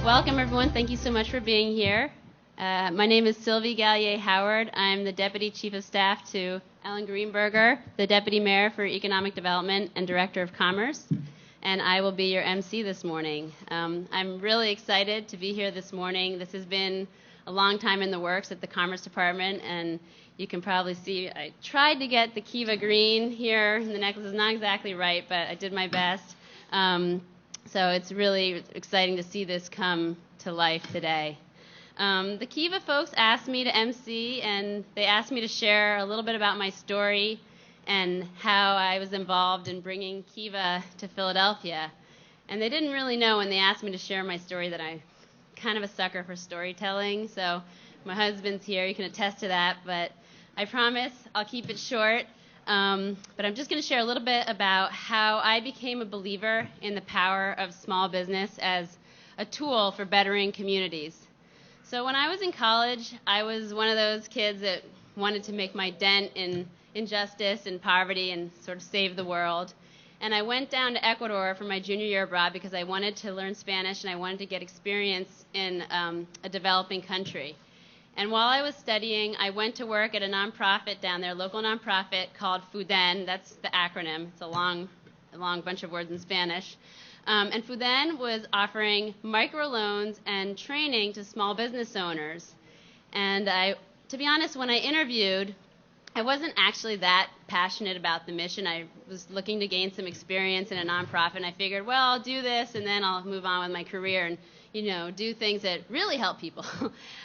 Welcome, everyone. Thank you so much for being here. My name is Sylvie Gallier-Howard. I'm the Deputy Chief of Staff to Ellen Greenberger, the Deputy Mayor for Economic Development and Director of Commerce, and I will be your MC this morning. I'm really excited to be here this morning. This has been a long time in the works at the Commerce Department, and you can probably see I tried to get the Kiva green here in the necklace. It's not exactly right, but I did my best. So it's really exciting to see this come to life today. The Kiva folks asked me to MC, and they asked me to share a little bit about my story and how I was involved in bringing Kiva to Philadelphia. And they didn't really know when they asked me to share my story that I'm kind of a sucker for storytelling. So my husband's here, he can attest to that, but I promise I'll keep it short. But I'm just going to share a little bit about how I became a believer in the power of small business as a tool for bettering communities. So when I was in college, I was one of those kids that wanted to make my dent in injustice and poverty and sort of save the world. And I went down to Ecuador for my junior year abroad because I wanted to learn Spanish and I wanted to get experience in a developing country. And while I was studying, I went to work at a nonprofit down there, a local nonprofit called FUDEN. That's the acronym. It's a long bunch of words in Spanish. And FUDEN was offering microloans and training to small business owners. And to be honest, when I interviewed, I wasn't actually that passionate about the mission. I was looking to gain some experience in a nonprofit, and I figured, well, I'll do this, and then I'll move on with my career and do things that really help people.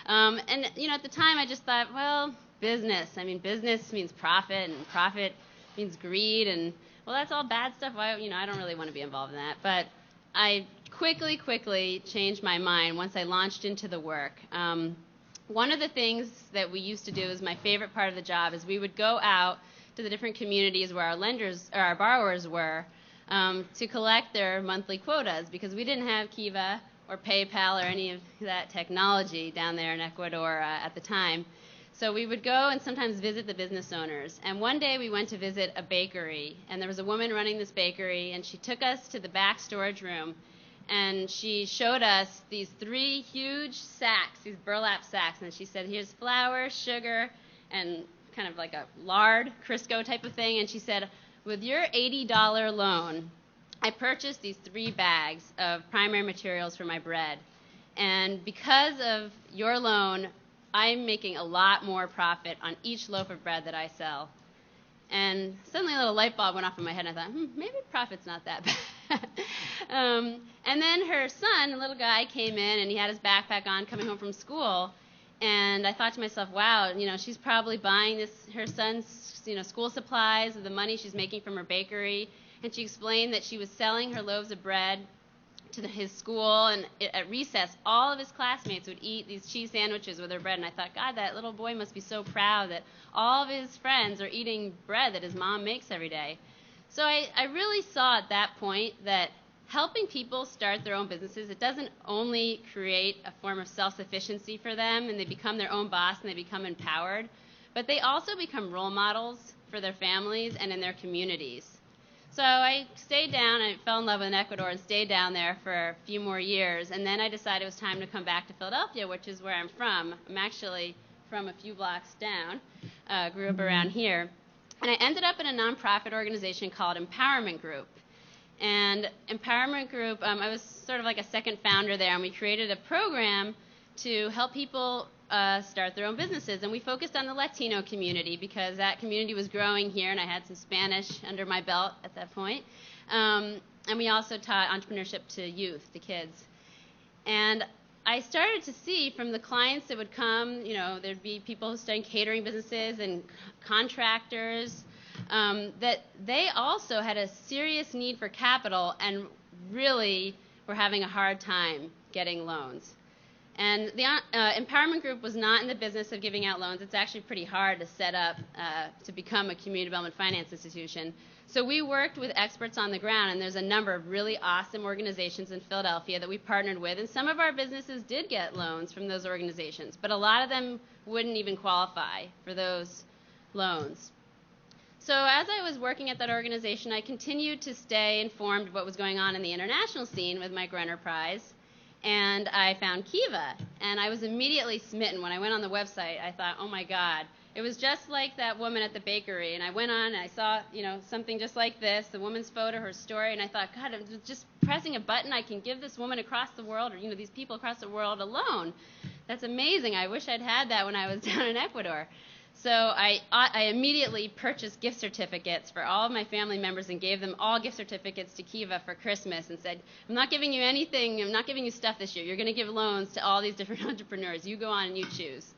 And at the time I just thought, well, business. I mean, business means profit, and profit means greed, and well, that's all bad stuff. I don't really want to be involved in that. But I quickly changed my mind once I launched into the work. One of the things that we used to do is my favorite part of the job is we would go out to the different communities where our borrowers were to collect their monthly quotas because we didn't have Kiva or PayPal or any of that technology down there in Ecuador at the time. So we would go and sometimes visit the business owners. And one day we went to visit a bakery, and there was a woman running this bakery, and she took us to the back storage room, and she showed us these 3 huge sacks, these burlap sacks, and she said, here's flour, sugar, and kind of like a lard, Crisco type of thing, and she said, with your $80 loan, I purchased these 3 bags of primary materials for my bread. And because of your loan, I'm making a lot more profit on each loaf of bread that I sell. And suddenly a little light bulb went off in my head, and I thought, maybe profit's not that bad. And then her son, a little guy, came in, and he had his backpack on coming home from school. And I thought to myself, wow, she's probably buying her son's, school supplies with the money she's making from her bakery. And she explained that she was selling her loaves of bread to his school, and at recess, all of his classmates would eat these cheese sandwiches with her bread. And I thought, God, that little boy must be so proud that all of his friends are eating bread that his mom makes every day. So I really saw at that point that helping people start their own businesses, it doesn't only create a form of self-sufficiency for them, and they become their own boss and they become empowered, but they also become role models for their families and in their communities. So I stayed down, I fell in love with Ecuador and stayed down there for a few more years, and then I decided it was time to come back to Philadelphia, which is where I'm from. I'm actually from a few blocks down, grew up around here, and I ended up in a nonprofit organization called Empowerment Group. And Empowerment Group, I was sort of like a second founder there, and we created a program to help people start their own businesses. And we focused on the Latino community because that community was growing here, and I had some Spanish under my belt at that point. And we also taught entrepreneurship to youth, to kids. And I started to see from the clients that would come, there'd be people starting catering businesses and contractors, that they also had a serious need for capital and really were having a hard time getting loans. And the Empowerment Group was not in the business of giving out loans. It's actually pretty hard to set up to become a community development finance institution. So we worked with experts on the ground, and there's a number of really awesome organizations in Philadelphia that we partnered with, and some of our businesses did get loans from those organizations, but a lot of them wouldn't even qualify for those loans. So as I was working at that organization, I continued to stay informed of what was going on in the international scene with microenterprise. and I found Kiva, and I was immediately smitten. When I went on the website, I thought, oh my God. It was just like that woman at the bakery, and I went on and I saw, something just like this, the woman's photo, her story, and I thought, God, I'm just pressing a button, I can give this woman across the world, or these people across the world a loan. That's amazing. I wish I'd had that when I was down in Ecuador. So I immediately purchased gift certificates for all of my family members and gave them all gift certificates to Kiva for Christmas and said, I'm not giving you anything, I'm not giving you stuff this year. You're going to give loans to all these different entrepreneurs. You go on and you choose.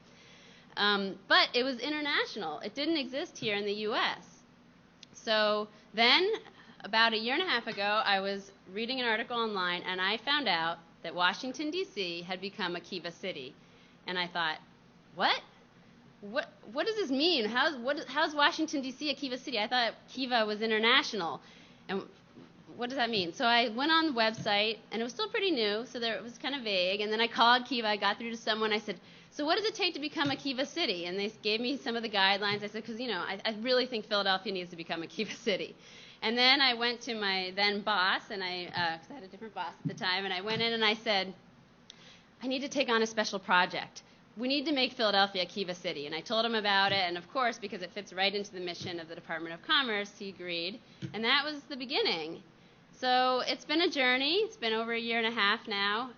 But it was international. It didn't exist here in the U.S. So then, about a year and a half ago, I was reading an article online, and I found out that Washington, D.C. had become a Kiva city. And I thought, what? What does this mean? How's Washington, D.C. a Kiva city? I thought Kiva was international. And what does that mean? So I went on the website, and it was still pretty new, so it was kind of vague. And then I called Kiva. I got through to someone. I said, so what does it take to become a Kiva city? And they gave me some of the guidelines. I said, because, I really think Philadelphia needs to become a Kiva city. And then I went to my then boss, and because I had a different boss at the time, and I went in and I said, I need to take on a special project. We need to make Philadelphia a Kiva city. And I told him about it, and of course, because it fits right into the mission of the Department of Commerce, he agreed. And that was the beginning. So it's been a journey. It's been over a year and a half now.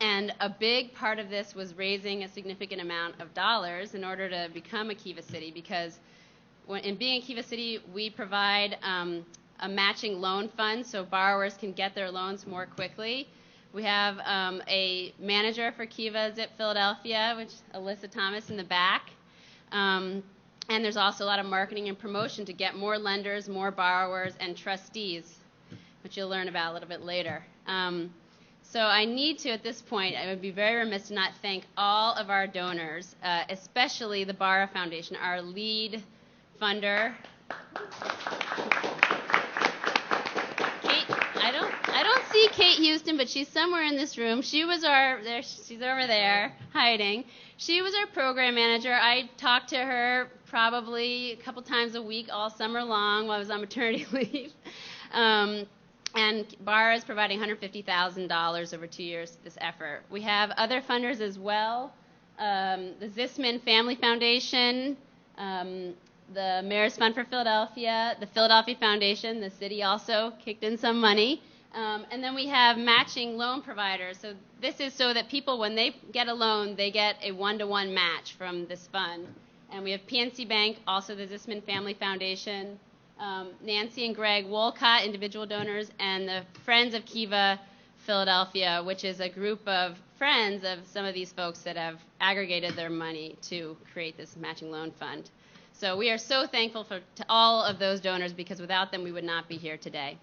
And a big part of this was raising a significant amount of dollars in order to become a Kiva city, because in being a Kiva city, we provide a matching loan fund so borrowers can get their loans more quickly. We have a manager for Kiva Zip Philadelphia, which is Alyssa Thomas in the back. And there's also a lot of marketing and promotion to get more lenders, more borrowers, and trustees, which you'll learn about a little bit later. So I need to, at this point, I would be very remiss to not thank all of our donors, especially the Barra Foundation, our lead funder. Kate, I don't see Kate Houston, but she's somewhere in this room. She's over there hiding. She was our program manager. I talked to her probably a couple times a week all summer long while I was on maternity leave. And Barra is providing $150,000 over 2 years to this effort. We have other funders as well, the Zisman Family Foundation, the Mayor's Fund for Philadelphia, the Philadelphia Foundation. The city also kicked in some money. And then we have matching loan providers. So this is so that people, when they get a loan, they get a one-to-one match from this fund. And we have PNC Bank, also the Zisman Family Foundation, Nancy and Greg Wolcott, individual donors, and the Friends of Kiva Philadelphia, which is a group of friends of some of these folks that have aggregated their money to create this matching loan fund. So we are so thankful to all of those donors, because without them we would not be here today.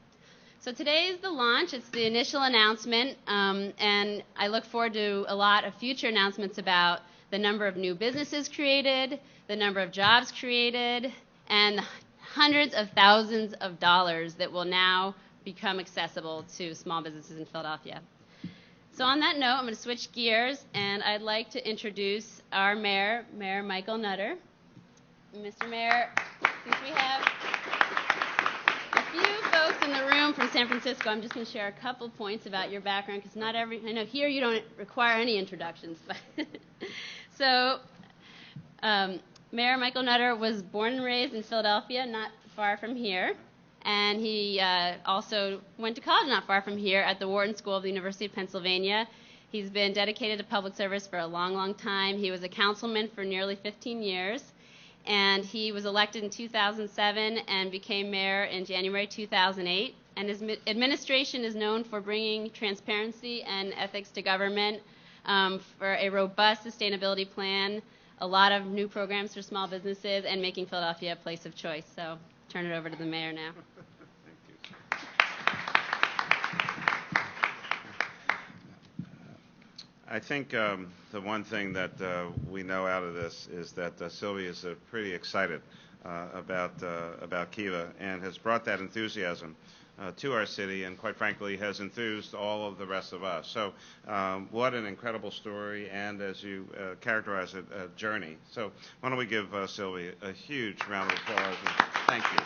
So today is the launch. It's the initial announcement, and I look forward to a lot of future announcements about the number of new businesses created, the number of jobs created, and hundreds of thousands of dollars that will now become accessible to small businesses in Philadelphia. So on that note, I'm going to switch gears, and I'd like to introduce our mayor, Mayor Michael Nutter. Mr. Mayor, since we have a few folks in the room from San Francisco, I'm just going to share a couple points about your background, because I know here you don't require any introductions. But so, Mayor Michael Nutter was born and raised in Philadelphia, not far from here, and he also went to college not far from here at the Wharton School of the University of Pennsylvania. He's been dedicated to public service for a long, long time. He was a councilman for nearly 15 years, and he was elected in 2007 and became mayor in January 2008. And his administration is known for bringing transparency and ethics to government, for a robust sustainability plan, a lot of new programs for small businesses, and making Philadelphia a place of choice. So turn it over to the mayor now. Thank you. I think the one thing that we know out of this is that Sylvia is pretty excited about Kiva, and has brought that enthusiasm to our city, and quite frankly has enthused all of the rest of us. So what an incredible story, and as you characterize it, a journey. So why don't we give Sylvia a huge round of applause. And thank you.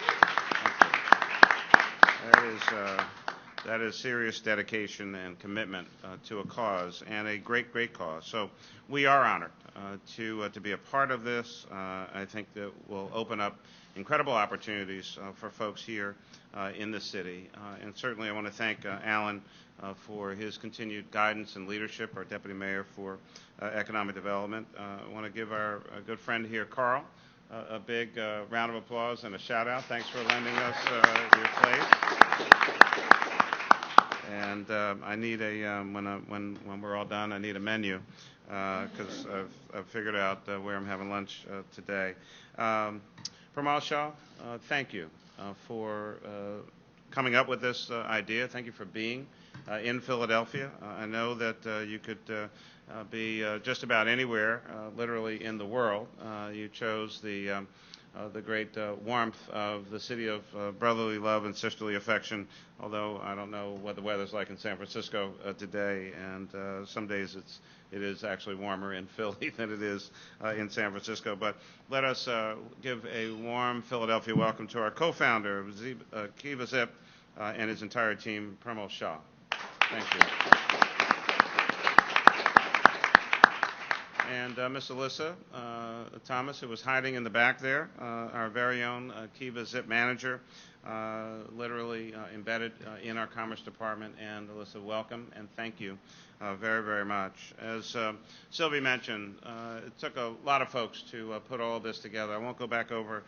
Thank you. That is serious dedication and commitment to a cause, and a great, great cause. So we are honored to be a part of this. I think that will open up incredible opportunities for folks here in the city. And certainly I want to thank Alan for his continued guidance and leadership, our Deputy Mayor for Economic Development. I want to give our good friend here, Carl, a big round of applause and a shout out. Thanks for lending us your place. And I need a when we're all done, I need a menu because I've figured out where I'm having lunch today. Pramal Shah, thank you for coming up with this idea. Thank you for being in Philadelphia. I know that you could be just about anywhere, literally in the world. You chose the great warmth of the city of brotherly love and sisterly affection, although I don't know what the weather's like in San Francisco today, and some days it is actually warmer in Philly than it is in San Francisco. But let us give a warm Philadelphia welcome to our co-founder of Kiva Zip and his entire team, Pramal Shah. Thank you. And Miss Alyssa Thomas, who was hiding in the back there, our very own Kiva Zip manager, literally embedded in our Commerce Department. And Alyssa, welcome and thank you very, very much. As Sylvie mentioned, it took a lot of folks to put all of this together. I won't go back over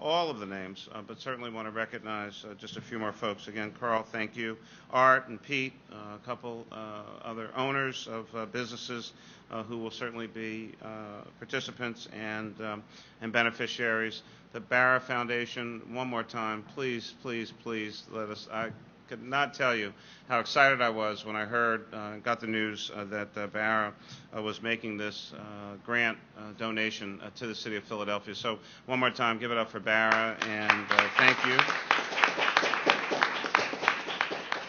all of the names, but certainly want to recognize just a few more folks. Again, Carl, thank you. Art and Pete, a couple other owners of businesses who will certainly be participants and beneficiaries. The Barra Foundation, one more time, please, please, please let us. I could not tell you how excited I was when I heard, got the news that Barra was making this grant donation to the city of Philadelphia. So one more time, give it up for Barra, and thank you.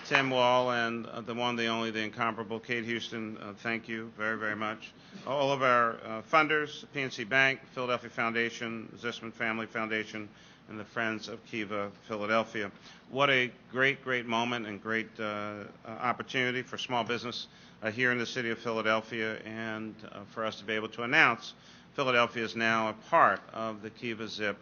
Tim Wall and the one, the only, the incomparable Kate Houston, thank you very, very much. All of our funders, PNC Bank, Philadelphia Foundation, Zisman Family Foundation, and the Friends of Kiva Philadelphia. What a great, great moment and great opportunity for small business here in the city of Philadelphia, and for us to be able to announce Philadelphia is now a part of the Kiva Zip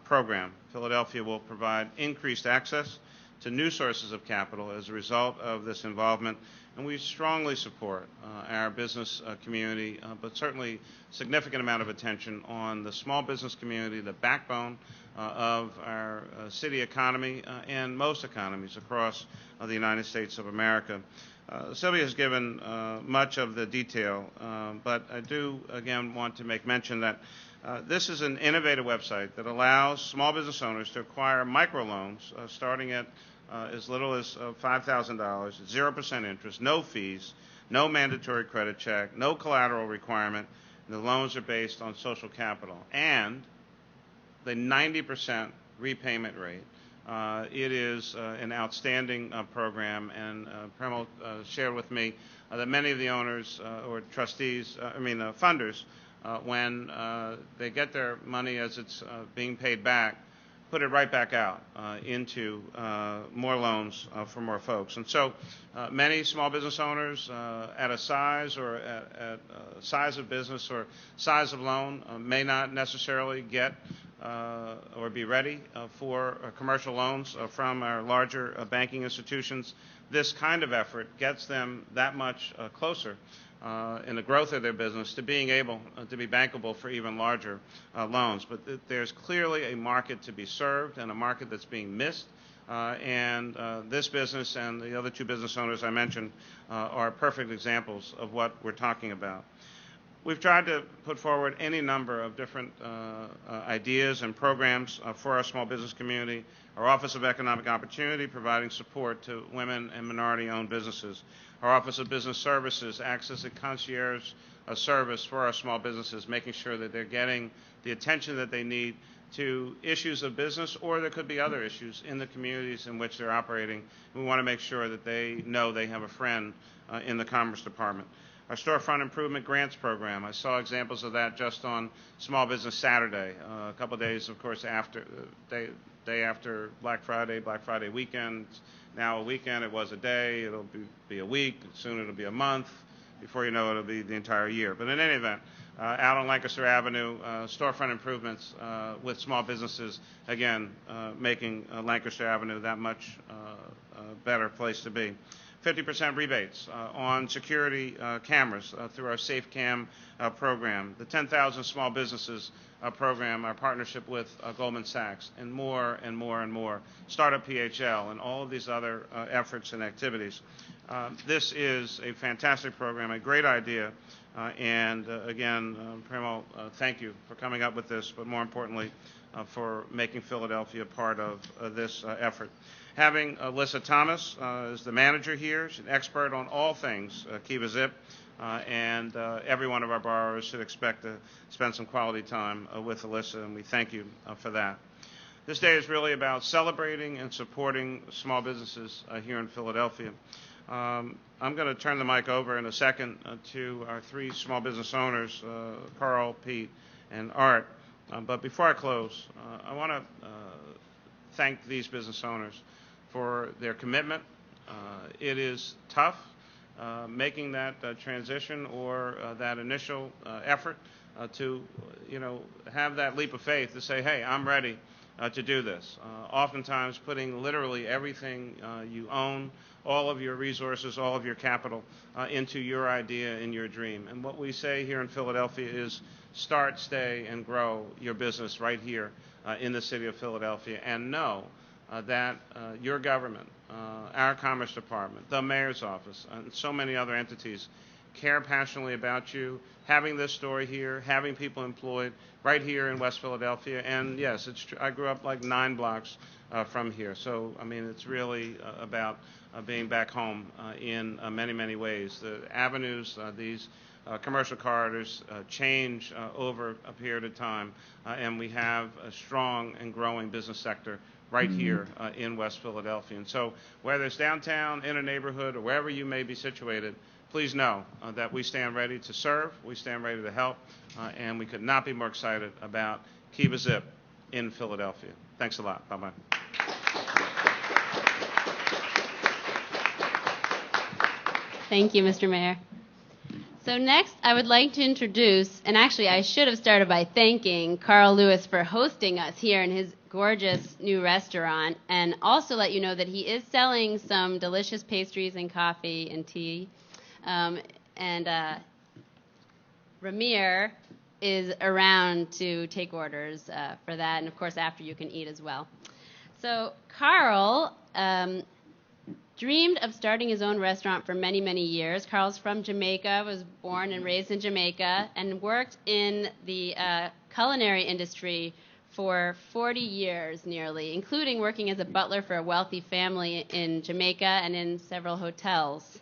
program. Philadelphia will provide increased access to new sources of capital as a result of this involvement, and we strongly support our business community, but certainly significant amount of attention on the small business community, the backbone of our city economy and most economies across the United States of America. Sylvia has given much of the detail, but I do again want to make mention that this is an innovative website that allows small business owners to acquire microloans starting at as little as $5,000, 0% interest, no fees, no mandatory credit check, no collateral requirement. And the loans are based on social capital and the 90% repayment rate. It is an outstanding program, and Premal shared with me that many of the owners or trustees, funders, when they get their money as it's being paid back, put it right back out into more loans for more folks. And so many small business owners at a size or at a size of business or size of loan may not necessarily get or be ready for commercial loans from our larger banking institutions. This kind of effort gets them that much closer in the growth of their business to being able to be bankable for even larger loans. But there's clearly a market to be served and a market that's being missed. And this business and the other two business owners I mentioned are perfect examples of what we're talking about. We've tried to put forward any number of different ideas and programs for our small business community. Our Office of Economic Opportunity providing support to women and minority-owned businesses. Our Office of Business Services acts as a concierge service for our small businesses, making sure that they're getting the attention that they need to issues of business, or there could be other issues in the communities in which they're operating. We want to make sure that they know they have a friend in the Commerce Department. Our Storefront Improvement Grants Program, I saw examples of that just on Small Business Saturday, a couple of days, of course, after day after Black Friday weekend, Now a weekend, it was a day, it'll be a week, soon it'll be a month. Before you know it, it'll be the entire year. But in any event, out on Lancaster Avenue, storefront improvements with small businesses, again, making Lancaster Avenue that much better place to be. 50% rebates on security cameras through our SafeCam program, the 10,000 small businesses program, our partnership with Goldman Sachs, and more and more and more. Startup PHL and all of these other efforts and activities. This is a fantastic program, a great idea, and again, Primo, thank you for coming up with this, but more importantly, for making Philadelphia part of this effort. Having Alyssa Thomas as the manager here, she's an expert on all things Kiva Zip, and every one of our borrowers should expect to spend some quality time with Alyssa, and we thank you for that. This day is really about celebrating and supporting small businesses here in Philadelphia. I'm going to turn the mic over in a second to our three small business owners, Carl, Pete, and Art. But before I close, I want to thank these business owners for their commitment. It is tough making that transition or that initial effort to, have that leap of faith to say, hey, I'm ready to do this. Oftentimes putting literally everything you own, all of your resources, all of your capital into your idea and your dream. And what we say here in Philadelphia is start, stay, and grow your business right here in the city of Philadelphia, and know that your government, our Commerce Department, the Mayor's Office, and so many other entities care passionately about you, having this story here, having people employed right here in West Philadelphia. And yes, it's true. I grew up like 9 blocks from here. So, I mean, it's really about being back home in many, many ways. The avenues, these commercial corridors change over a period of time, and we have a strong and growing business sector right here in West Philadelphia. And so whether it's downtown, in a neighborhood, or wherever you may be situated, please know that we stand ready to serve, we stand ready to help, and we could not be more excited about Kiva Zip in Philadelphia. Thanks a lot. Bye-bye. Thank you, Mr. Mayor. So next, I would like to introduce, and actually I should have started by thanking Carl Lewis for hosting us here in his gorgeous new restaurant, and also let you know that he is selling some delicious pastries and coffee and tea. And Ramir is around to take orders for that, and of course after you can eat as well. So Carl dreamed of starting his own restaurant for many, many years. Carl's from Jamaica, was born and raised in Jamaica, and worked in the culinary industry for 40 years nearly, including working as a butler for a wealthy family in Jamaica and in several hotels.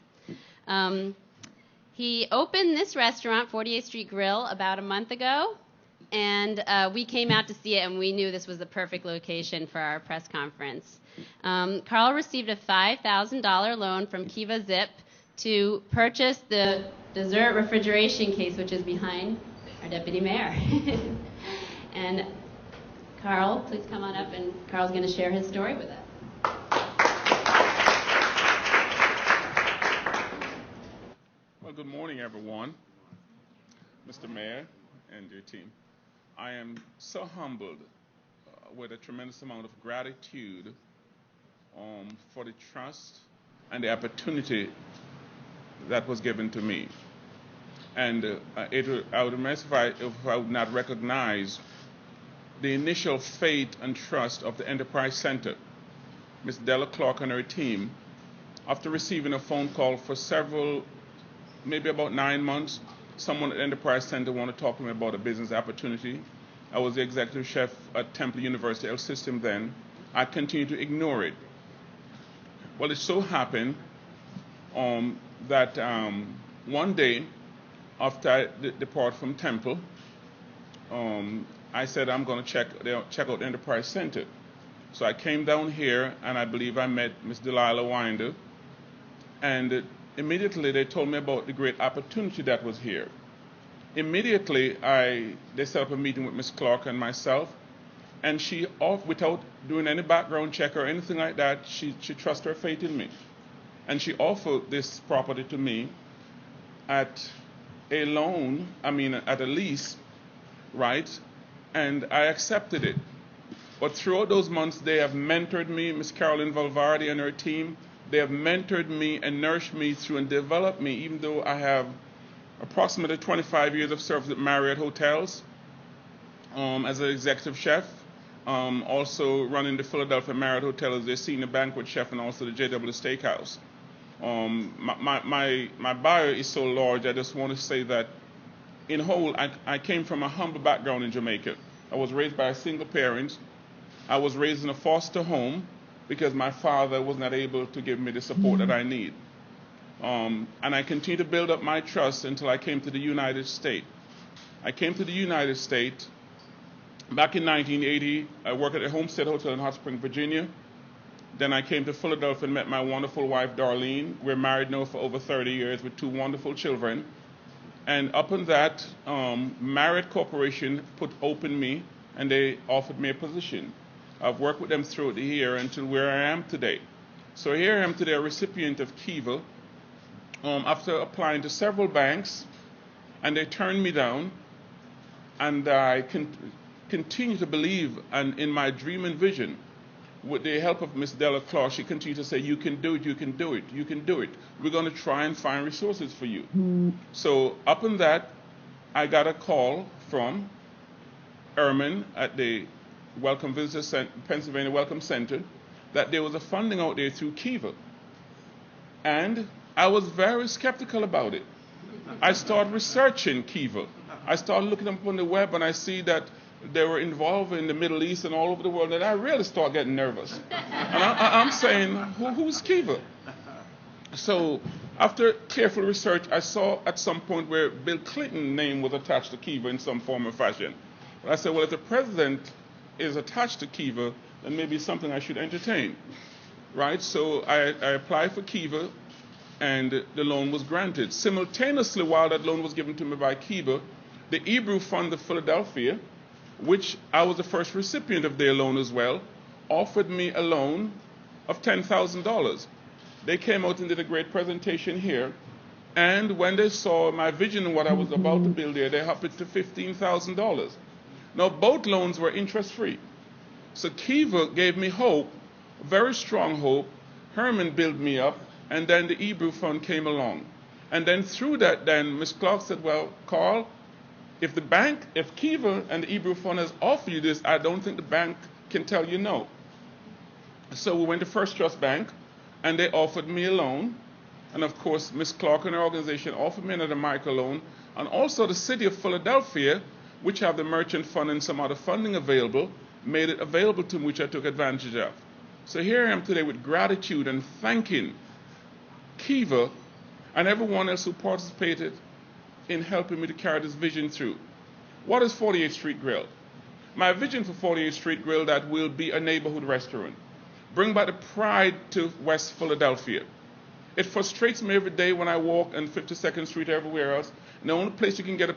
He opened this restaurant, 48th Street Grill, about a month ago, and we came out to see it, and we knew this was the perfect location for our press conference. Carl received a $5,000 loan from Kiva Zip to purchase the dessert refrigeration case, which is behind our deputy mayor. And Carl, please come on up, and Carl's going to share his story with us. Well, good morning, everyone. Mr. Mayor and your team. I am so humbled with a tremendous amount of gratitude for the trust and the opportunity that was given to me. And I would be remiss if I would not recognize the initial faith and trust of the Enterprise Center. Ms. Della Clark and her team, after receiving a phone call for several, maybe about 9 months, someone at Enterprise Center wanted to talk to me about a business opportunity. I was the executive chef at Temple University Health System then. I continued to ignore it. Well, it so happened that one day after I departed from Temple, I said I'm going to check out Enterprise Center. So I came down here, and I believe I met Ms. Delilah Winder, and immediately they told me about the great opportunity that was here. Immediately, they set up a meeting with Ms. Clark and myself, And she, without doing any background check or anything like that, she trusted her faith in me. And she offered this property to me at a loan, at a lease, right? And I accepted it. But throughout those months, they have mentored me, Miss Carolyn Valvardi and her team. They have mentored me and nourished me through and developed me, even though I have approximately 25 years of service at Marriott Hotels as an executive chef. Also running the Philadelphia Marriott Hotel as their senior banquet chef, and also the JW Steakhouse. My bio is so large, I just want to say that in whole, I came from a humble background in Jamaica. I was raised by a single parent. I was raised in a foster home because my father was not able to give me the support that I need. And I continued to build up my trust until I came to the United States. I came to the United States back in 1980. I worked at a Homestead Hotel in Hot Springs, Virginia. Then I came to Philadelphia and met my wonderful wife, Darlene. We're married now for over 30 years with 2 wonderful children. And up on that, Marriott Corporation opened me, and they offered me a position. I've worked with them throughout the year until where I am today. So here I am today, a recipient of Kiva, after applying to several banks, and they turned me down. And I continue to believe in my dream and vision. With the help of Miss Della Claus, she continued to say, you can do it, you can do it, you can do it. We're going to try and find resources for you. So up in that, I got a call from Ehrman at the Pennsylvania Welcome Center that there was a funding out there through Kiva. And I was very skeptical about it. I started researching Kiva. I started looking up on the web, and I see that they were involved in the Middle East and all over the world, and I really started getting nervous. And I'm saying, who's Kiva? So after careful research, I saw at some point where Bill Clinton's name was attached to Kiva in some form or fashion. But I said, well, if the president is attached to Kiva, then maybe it's something I should entertain, right? So I applied for Kiva, and the loan was granted. Simultaneously, while that loan was given to me by Kiva, the Hebrew Fund of Philadelphia, which I was the first recipient of their loan as well, offered me a loan of $10,000. They came out and did a great presentation here, and when they saw my vision and what I was about to build there, they upped it to $15,000. Now, both loans were interest-free. So Kiva gave me hope, very strong hope. Herman built me up, and then the Hebrew Fund came along. And then through that, then Ms. Clark said, well, Carl, if Kiva and the Hebrew Fund has offered you this, I don't think the bank can tell you no. So we went to First Trust Bank, and they offered me a loan. And of course, Ms. Clark and her organization offered me another microloan. And also the city of Philadelphia, which have the merchant fund and some other funding available, made it available to me, which I took advantage of. So here I am today with gratitude and thanking Kiva and everyone else who participated in helping me to carry this vision through. What is 48th Street Grill? My vision for 48th Street Grill, that will be a neighborhood restaurant. Bring back the pride to West Philadelphia. It frustrates me every day when I walk on 52nd Street everywhere else. And the only place you can get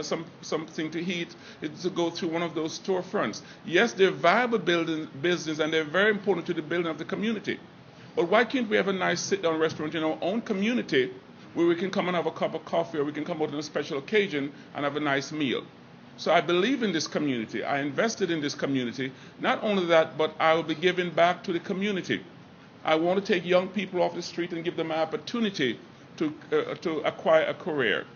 something to eat is to go through one of those storefronts. Yes, they're viable business, and they're very important to the building of the community. But why can't we have a nice sit-down restaurant in our own community where we can come and have a cup of coffee, or we can come out on a special occasion and have a nice meal? So I believe in this community. I invested in this community. Not only that, but I will be giving back to the community. I want to take young people off the street and give them an opportunity to acquire a career.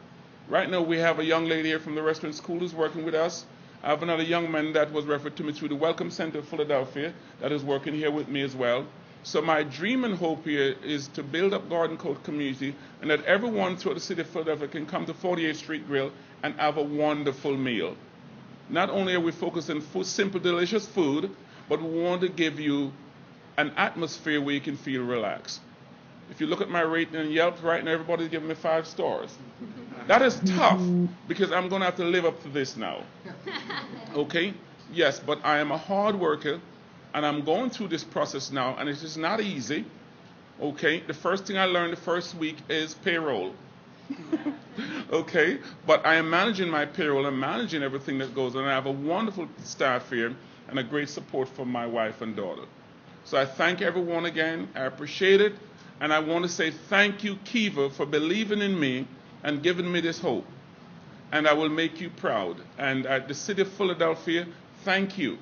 Right now we have a young lady here from the restaurant school who's working with us. I have another young man that was referred to me through the Welcome Center of Philadelphia that is working here with me as well. So my dream and hope here is to build up Garden Court community, and that everyone throughout the city of Philadelphia can come to 48th Street Grill and have a wonderful meal. Not only are we focused on food, simple, delicious food, but we want to give you an atmosphere where you can feel relaxed. If you look at my rating on Yelp right now, everybody's giving me 5 stars. That is tough, because I'm going to have to live up to this now. Okay? Yes, but I am a hard worker, and I'm going through this process now, and it is not easy. Okay? The first thing I learned the first week is payroll. Okay? But I am managing my payroll and managing everything that goes on. I have a wonderful staff here. and a great support from my wife and daughter. So I thank everyone again. I appreciate it. And I want to say thank you, Kiva, for believing in me and giving me this hope. And I will make you proud. And at the City of Philadelphia, thank you.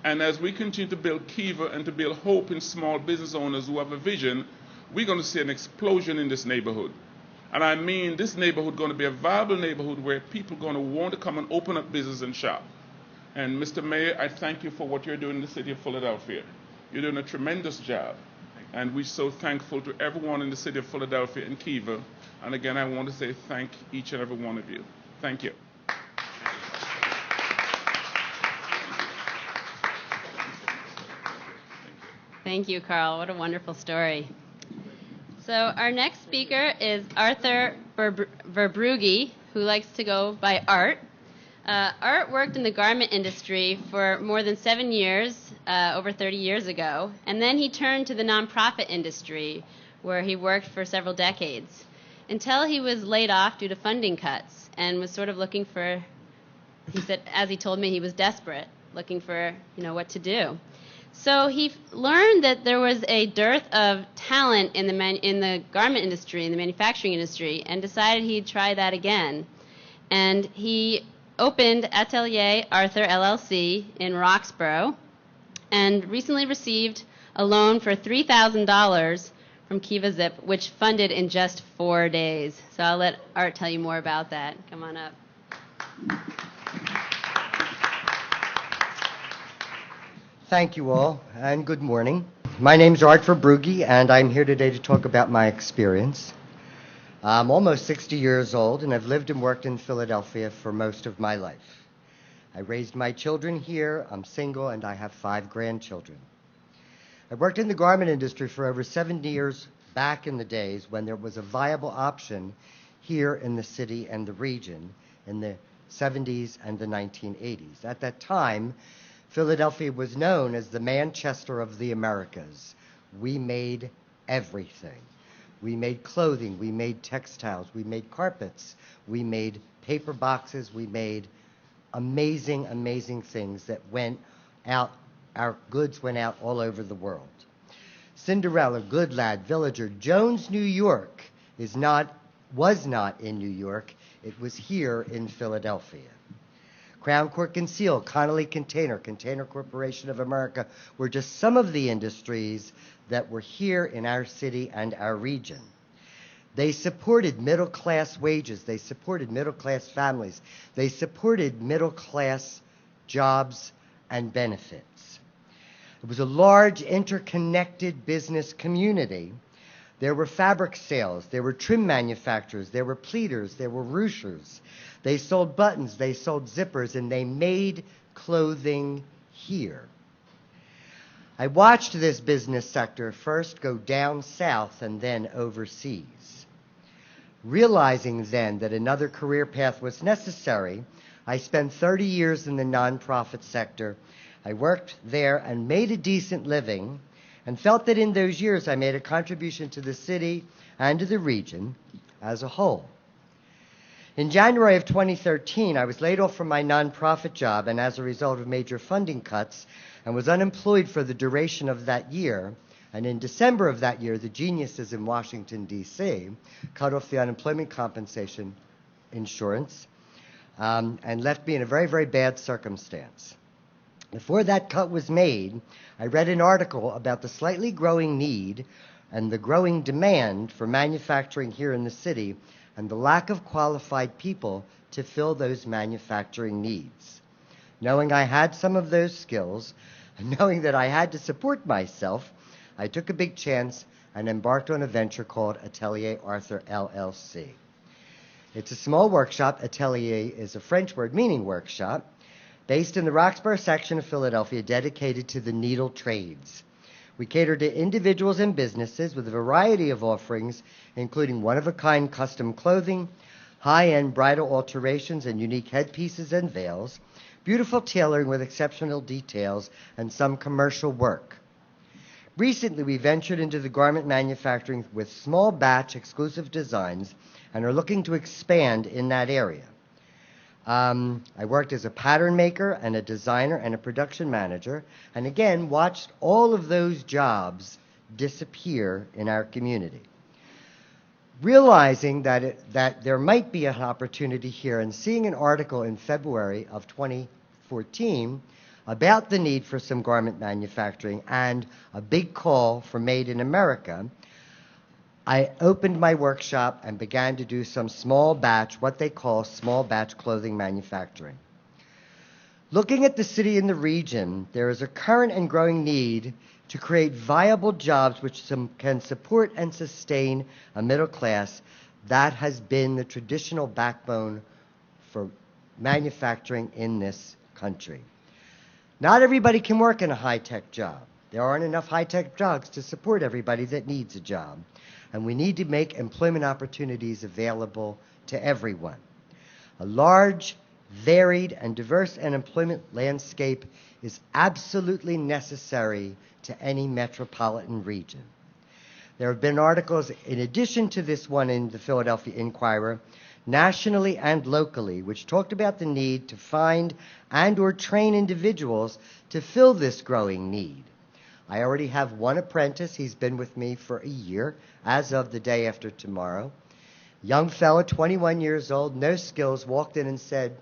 And as we continue to build Kiva and to build hope in small business owners who have a vision, we're going to see an explosion in this neighborhood. And I mean this neighborhood is going to be a viable neighborhood where people are going to want to come and open up business and shop. And Mr. Mayor, I thank you for what you're doing in the City of Philadelphia. You're doing a tremendous job. And we're so thankful to everyone in the City of Philadelphia and Kiva. And again, I want to say thank each and every one of you. Thank you. Thank you, Carl. What a wonderful story. So our next speaker is Arthur Verbrugge, who likes to go by Art. Art worked in the garment industry for more than 7 years, over 30 years ago, and then he turned to the nonprofit industry, where he worked for several decades, until he was laid off due to funding cuts and was sort of looking for, he said, as he told me, he was desperate, looking for, what to do. So he learned that there was a dearth of talent in the garment industry, in the manufacturing industry, and decided he'd try that again. And he opened Atelier Arthur LLC in Roxborough and recently received a loan for $3,000 from Kiva Zip, which funded in just 4 days. So I'll let Art tell you more about that. Come on up. Thank you all, and good morning. My name's Art Verbrugge, and I'm here today to talk about my experience. I'm almost 60 years old, and I've lived and worked in Philadelphia for most of my life. I raised my children here, I'm single, and I have 5 grandchildren. I worked in the garment industry for over 70 years back in the days when there was a viable option here in the city and the region in the 70s and the 1980s. At that time, Philadelphia was known as the Manchester of the Americas. We made everything. We made clothing, we made textiles, we made carpets, we made paper boxes, we made amazing, amazing things that went out, our goods went out all over the world. Cinderella, Goodlad, Villager, Jones, New York was not in New York, it was here in Philadelphia. Crown Cork and Seal, Connolly Container, Container Corporation of America were just some of the industries that were here in our city and our region. They supported middle-class wages. They supported middle-class families. They supported middle-class jobs and benefits. It was a large, interconnected business community. There were fabric sales. There were trim manufacturers. There were pleaters. There were ruchers. They sold buttons. They sold zippers, and they made clothing here. I watched this business sector first go down south and then overseas. Realizing then that another career path was necessary, I spent 30 years in the nonprofit sector. I worked there and made a decent living and felt that in those years I made a contribution to the city and to the region as a whole. In January of 2013, I was laid off from my nonprofit job and as a result of major funding cuts and was unemployed for the duration of that year. And in December of that year, the geniuses in Washington, D.C. cut off the unemployment compensation insurance and left me in a very, very bad circumstance. Before that cut was made, I read an article about the slightly growing need and the growing demand for manufacturing here in the city and the lack of qualified people to fill those manufacturing needs. Knowing I had some of those skills, and knowing that I had to support myself, I took a big chance and embarked on a venture called Atelier Arthur LLC. It's a small workshop. Atelier is a French word meaning workshop, based in the Roxborough section of Philadelphia, dedicated to the needle trades. We cater to individuals and businesses with a variety of offerings, including one-of-a-kind custom clothing, high-end bridal alterations and unique headpieces and veils, beautiful tailoring with exceptional details, and some commercial work. Recently, we ventured into the garment manufacturing with small batch exclusive designs and are looking to expand in that area. I worked as a pattern maker and a designer and a production manager, and again, watched all of those jobs disappear in our community. Realizing that there might be an opportunity here, and seeing an article in February of 2014 about the need for some garment manufacturing and a big call for Made in America, I opened my workshop and began to do some small batch, what they call small batch clothing manufacturing. Looking at the city and the region, there is a current and growing need to create viable jobs which can support and sustain a middle class. That has been the traditional backbone for manufacturing in this country. Not everybody can work in a high-tech job. There aren't enough high-tech jobs to support everybody that needs a job. And we need to make employment opportunities available to everyone. A large, varied, and diverse employment landscape is absolutely necessary to any metropolitan region. There have been articles, in addition to this one in the Philadelphia Inquirer, nationally and locally, which talked about the need to find and or train individuals to fill this growing need. I already have one apprentice. He's been with me for a year, as of the day after tomorrow. Young fellow, 21 years old, no skills, walked in and said,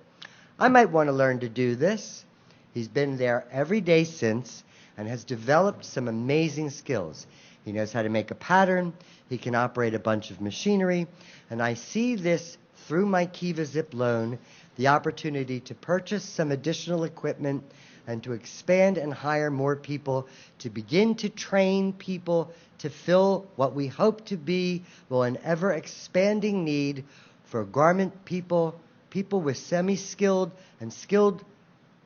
I might want to learn to do this. He's been there every day since and has developed some amazing skills. He knows how to make a pattern. He can operate a bunch of machinery. And I see this through my Kiva Zip loan, the opportunity to purchase some additional equipment and to expand and hire more people, to begin to train people to fill what we hope to be, well, an ever-expanding need for garment people with semi-skilled and skilled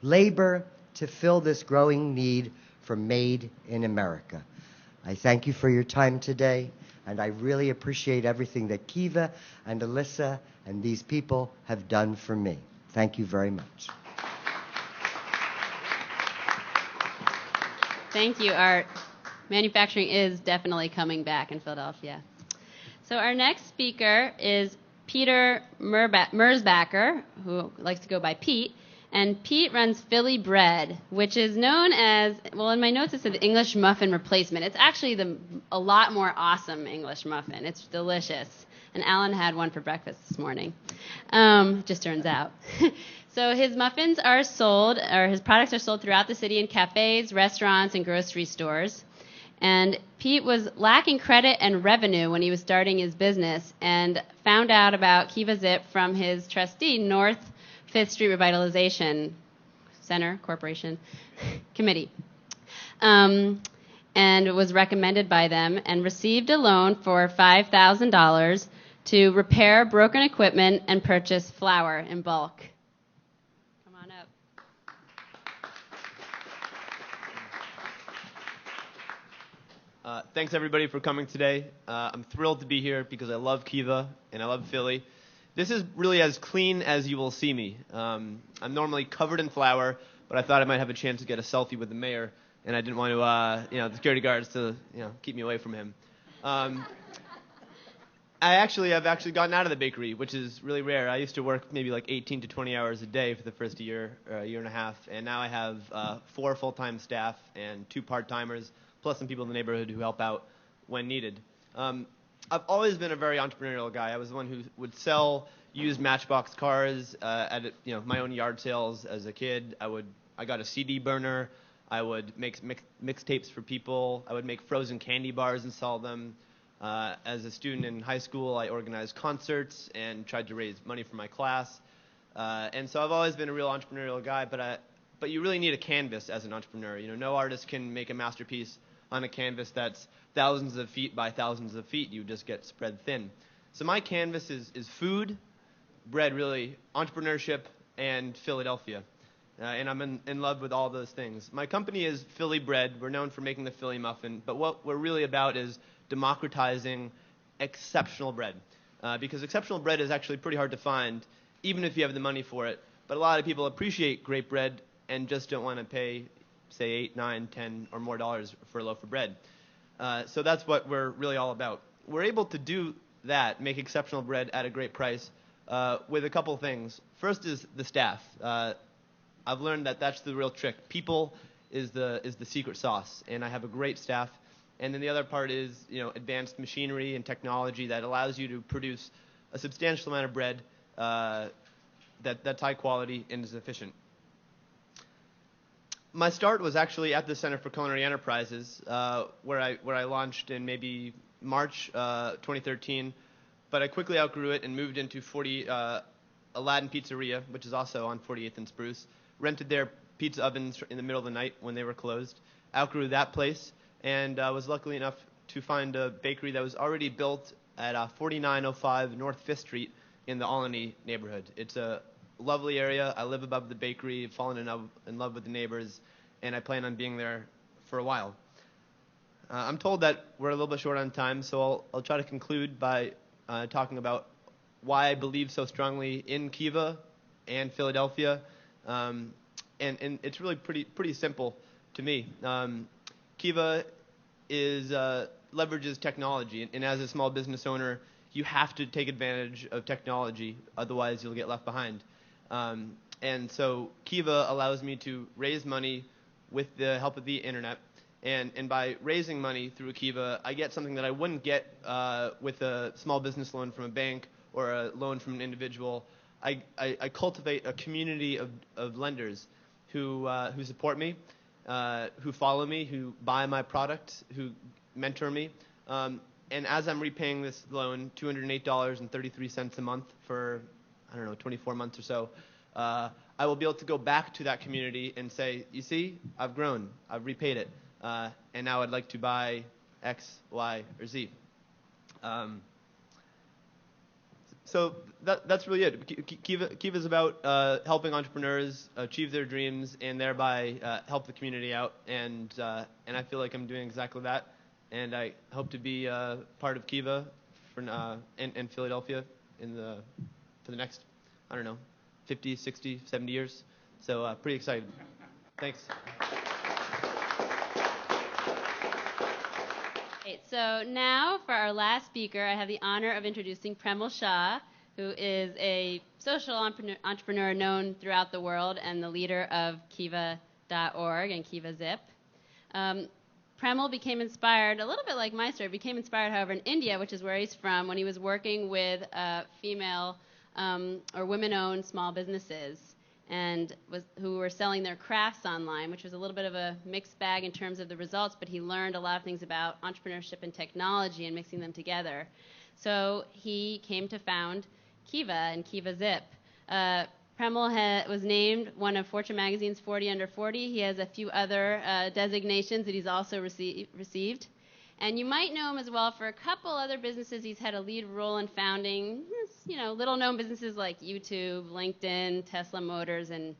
labor to fill this growing need for Made in America. I thank you for your time today, and I really appreciate everything that Kiva and Alyssa and these people have done for me. Thank you very much. Thank you, Art. Manufacturing is definitely coming back in Philadelphia. So our next speaker is Peter Merzbacher, who likes to go by Pete. And Pete runs Philly Bread, which is known as, well, in my notes it said English muffin replacement. It's actually a lot more awesome English muffin. It's delicious. And Alan had one for breakfast this morning. Just turns out. So his muffins are sold, or his products are sold throughout the city in cafes, restaurants, and grocery stores. And Pete was lacking credit and revenue when he was starting his business and found out about Kiva Zip from his trustee, North 5th Street Revitalization Center Corporation Committee. And was recommended by them and received a loan for $5,000 to repair broken equipment and purchase flour in bulk. Come on up. Thanks, everybody, for coming today. I'm thrilled to be here because I love Kiva and I love Philly. This is really as clean as you will see me. I'm normally covered in flour, but I thought I might have a chance to get a selfie with the mayor, and I didn't want to, the security guards to, keep me away from him. I've actually gotten out of the bakery, which is really rare. I used to work maybe like 18 to 20 hours a day for the first year and a half, and now I have 4 full-time staff and 2 part-timers, plus some people in the neighborhood who help out when needed. I've always been a very entrepreneurial guy. I was the one who would sell used Matchbox cars at my own yard sales as a kid. I got a CD burner. I would make mixtapes for people. I would make frozen candy bars and sell them. As a student in high school, I organized concerts and tried to raise money for my class. And so I've always been a real entrepreneurial guy, but you really need a canvas as an entrepreneur. No artist can make a masterpiece on a canvas that's thousands of feet by thousands of feet. You just get spread thin. So my canvas is food, bread, really, entrepreneurship, and Philadelphia. And I'm in love with all those things. My company is Philly Bread. We're known for making the Philly muffin. But what we're really about is democratizing exceptional bread. Because exceptional bread is actually pretty hard to find, even if you have the money for it. But a lot of people appreciate great bread and just don't want to pay, say, 8, 9, 10 or more dollars for a loaf of bread. So that's what we're really all about. We're able to do that, make exceptional bread at a great price, with a couple things. First is the staff. I've learned that that's the real trick. People is the secret sauce, and I have a great staff. And then the other part is, advanced machinery and technology that allows you to produce a substantial amount of bread that's high quality and is efficient. My start was actually at the Center for Culinary Enterprises, where I launched in maybe March 2013, but I quickly outgrew it and moved into Aladdin Pizzeria, which is also on 48th and Spruce. Rented their pizza ovens in the middle of the night when they were closed. Outgrew that place, and was lucky enough to find a bakery that was already built at 4905 North 5th Street in the Alany neighborhood. It's a lovely area. I live above the bakery, fallen in love with the neighbors, and I plan on being there for a while. I'm told that we're a little bit short on time, so I'll try to conclude by talking about why I believe so strongly in Kiva and Philadelphia. And it's really pretty simple to me. Kiva leverages technology, and as a small business owner, you have to take advantage of technology, otherwise you'll get left behind. And so Kiva allows me to raise money with the help of the internet, and by raising money through Kiva, I get something that I wouldn't get with a small business loan from a bank or a loan from an individual. I cultivate a community of lenders who support me, who follow me, who buy my product, who mentor me. And as I'm repaying this loan, $208.33 a month for, 24 months or so, I will be able to go back to that community and say, you see, I've grown, I've repaid it, and now I'd like to buy X, Y, or Z. So that's really it. Kiva is about helping entrepreneurs achieve their dreams and thereby help the community out. And I feel like I'm doing exactly that. And I hope to be part of Kiva in Philadelphia for the next, 50, 60, 70 years. So pretty excited. Thanks. Great. So now for our last speaker, I have the honor of introducing Premal Shah, who is a social entrepreneur known throughout the world and the leader of Kiva.org and Kiva Zip. Premal became inspired, a little bit like my story, became inspired, however, in India, which is where he's from, when he was working with female or women-owned small businesses and who were selling their crafts online, which was a little bit of a mixed bag in terms of the results, but he learned a lot of things about entrepreneurship and technology and mixing them together. So he came to found Kiva and Kiva Zip. Premal was named one of Fortune Magazine's 40 Under 40. He has a few other designations that he's also received. And you might know him as well for a couple other businesses he's had a lead role in founding, little-known businesses like YouTube, LinkedIn, Tesla Motors, and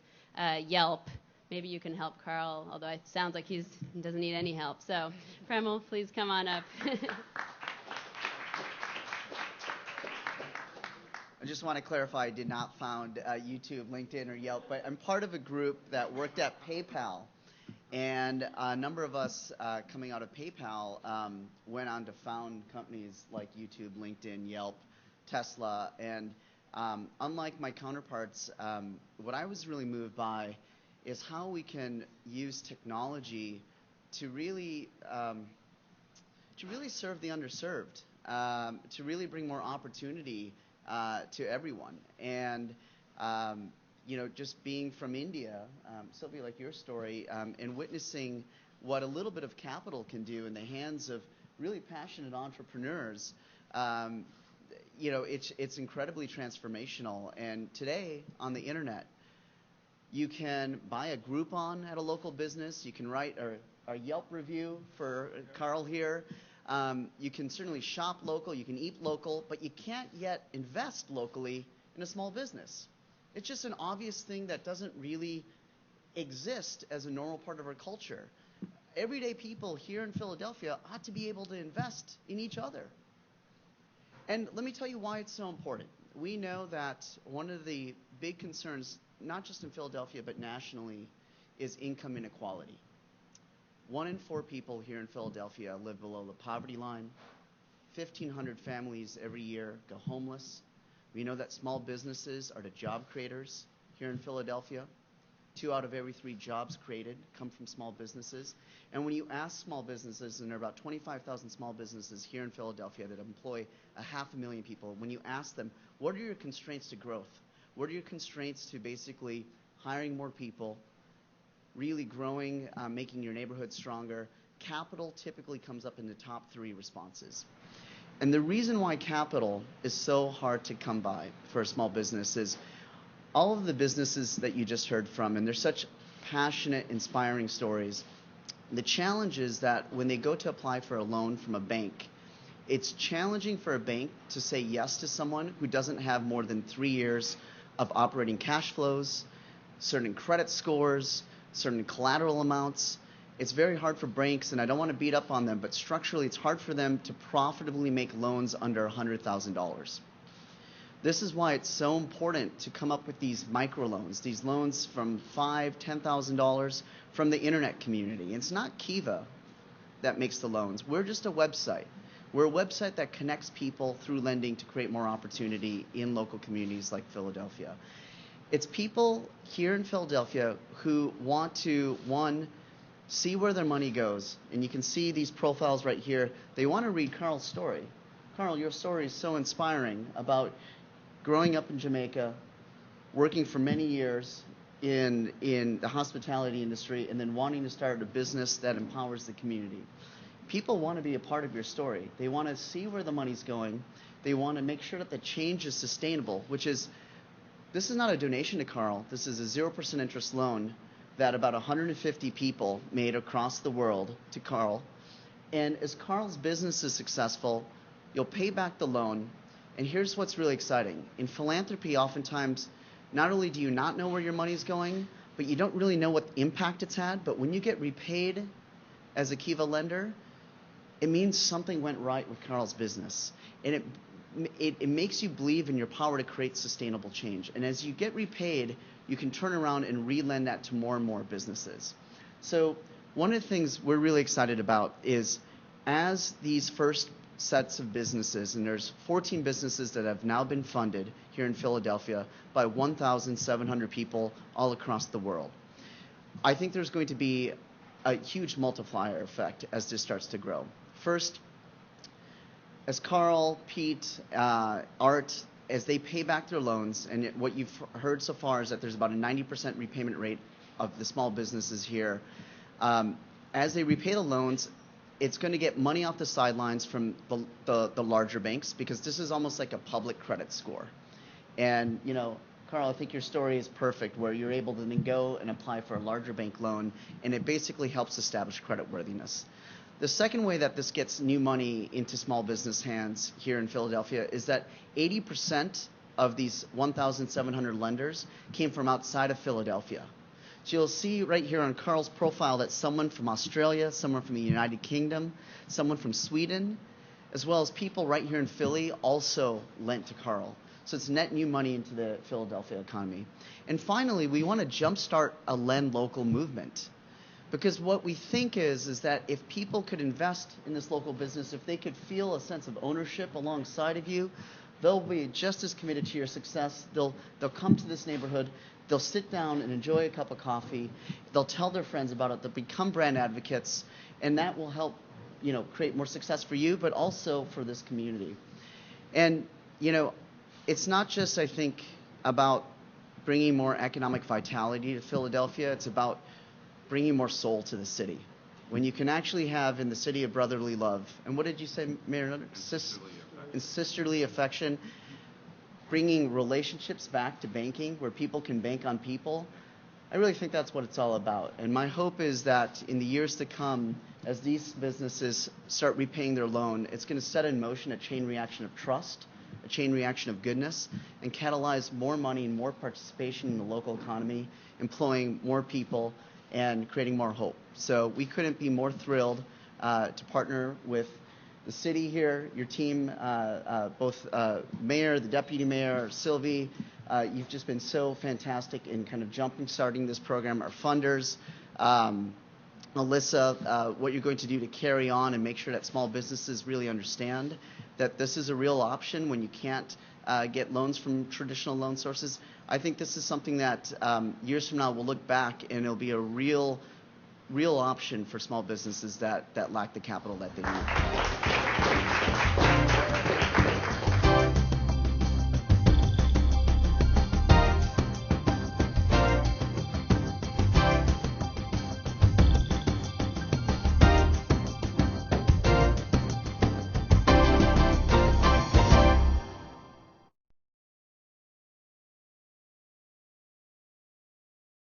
Yelp. Maybe you can help Carl, although it sounds like he doesn't need any help. So, Premal, please come on up. I just want to clarify, I did not found YouTube, LinkedIn, or Yelp, but I'm part of a group that worked at PayPal. And a number of us coming out of PayPal went on to found companies like YouTube, LinkedIn, Yelp, Tesla. And unlike my counterparts, what I was really moved by is how we can use technology to really serve the underserved, to really bring more opportunity to everyone. And just being from India, Sylvia, like your story, and witnessing what a little bit of capital can do in the hands of really passionate entrepreneurs, it's incredibly transformational. And today on the internet, you can buy a Groupon at a local business. You can write a Yelp review for Carl here. You can certainly shop local. You can eat local, but you can't yet invest locally in a small business. It's just an obvious thing that doesn't really exist as a normal part of our culture. Everyday people here in Philadelphia ought to be able to invest in each other. And let me tell you why it's so important. We know that one of the big concerns, not just in Philadelphia but nationally, is income inequality. 1 in 4 people here in Philadelphia live below the poverty line. 1,500 families every year go homeless. We know that small businesses are the job creators here in Philadelphia. 2 out of every 3 jobs created come from small businesses. And when you ask small businesses, and there are about 25,000 small businesses here in Philadelphia that employ 500,000 people, when you ask them, what are your constraints to growth? What are your constraints to basically hiring more people, really growing, making your neighborhood stronger? Capital typically comes up in the top 3 responses. And the reason why capital is so hard to come by for a small business is all of the businesses that you just heard from, and they're such passionate, inspiring stories. The challenge is that when they go to apply for a loan from a bank, it's challenging for a bank to say yes to someone who doesn't have more than 3 years of operating cash flows, certain credit scores, certain collateral amounts. It's very hard for banks, and I don't want to beat up on them, but structurally it's hard for them to profitably make loans under $100,000. This is why it's so important to come up with these microloans, these loans from $5,000, $10,000 from the internet community. It's not Kiva that makes the loans. We're just a website. We're a website that connects people through lending to create more opportunity in local communities like Philadelphia. It's people here in Philadelphia who want to, one, see where their money goes. And you can see these profiles right here. They want to read Carl's story. Carl, your story is so inspiring about growing up in Jamaica, working for many years in the hospitality industry, and then wanting to start a business that empowers the community. People want to be a part of your story. They want to see where the money's going. They want to make sure that the change is sustainable, which is, this is not a donation to Carl. This is a 0% interest loan that about 150 people made across the world to Carl. And as Carl's business is successful, you'll pay back the loan. And here's what's really exciting. In philanthropy, oftentimes, not only do you not know where your money's going, but you don't really know what impact it's had. But when you get repaid as a Kiva lender, it means something went right with Carl's business. And it makes you believe in your power to create sustainable change. And as you get repaid, you can turn around and re-lend that to more and more businesses. So one of the things we're really excited about is, as these first sets of businesses, and there's 14 businesses that have now been funded here in Philadelphia by 1,700 people all across the world. I think there's going to be a huge multiplier effect as this starts to grow. First, as Carl, Pete, Art, as they pay back their loans, and what you've heard so far is that there's about a 90% repayment rate of the small businesses here. As they repay the loans, it's going to get money off the sidelines from the larger banks, because this is almost like a public credit score. And, you know, Carl, I think your story is perfect, where you're able to then go and apply for a larger bank loan, and it basically helps establish creditworthiness. The second way that this gets new money into small business hands here in Philadelphia is that 80% of these 1,700 lenders came from outside of Philadelphia. So you'll see right here on Carl's profile that someone from Australia, someone from the United Kingdom, someone from Sweden, as well as people right here in Philly also lent to Carl. So it's net new money into the Philadelphia economy. And finally, we want to jumpstart a lend local movement. Because what we think is that if people could invest in this local business, if they could feel a sense of ownership alongside of you, they'll be just as committed to your success. They'll come to this neighborhood. They'll sit down and enjoy a cup of coffee. They'll tell their friends about it. They'll become brand advocates, and that will help, you know, create more success for you, but also for this community. And, you know, it's not just, I think, about bringing more economic vitality to Philadelphia. It's about bringing more soul to the city. When you can actually have in the city of brotherly love, and what did you say, Mayor? Sisterly affection. Bringing relationships back to banking, where people can bank on people. I really think that's what it's all about. And my hope is that in the years to come, as these businesses start repaying their loan, it's going to set in motion a chain reaction of trust, a chain reaction of goodness, and catalyze more money and more participation in the local economy, employing more people, and creating more hope. So we couldn't be more thrilled to partner with the city here, your team, both Mayor, the Deputy Mayor, Sylvie. You've just been so fantastic in kind of starting this program. Our funders, Melissa, what you're going to do to carry on and make sure that small businesses really understand that this is a real option when you can't get loans from traditional loan sources. I think this is something that years from now we'll look back and it'll be a real option for small businesses that lack the capital that they need.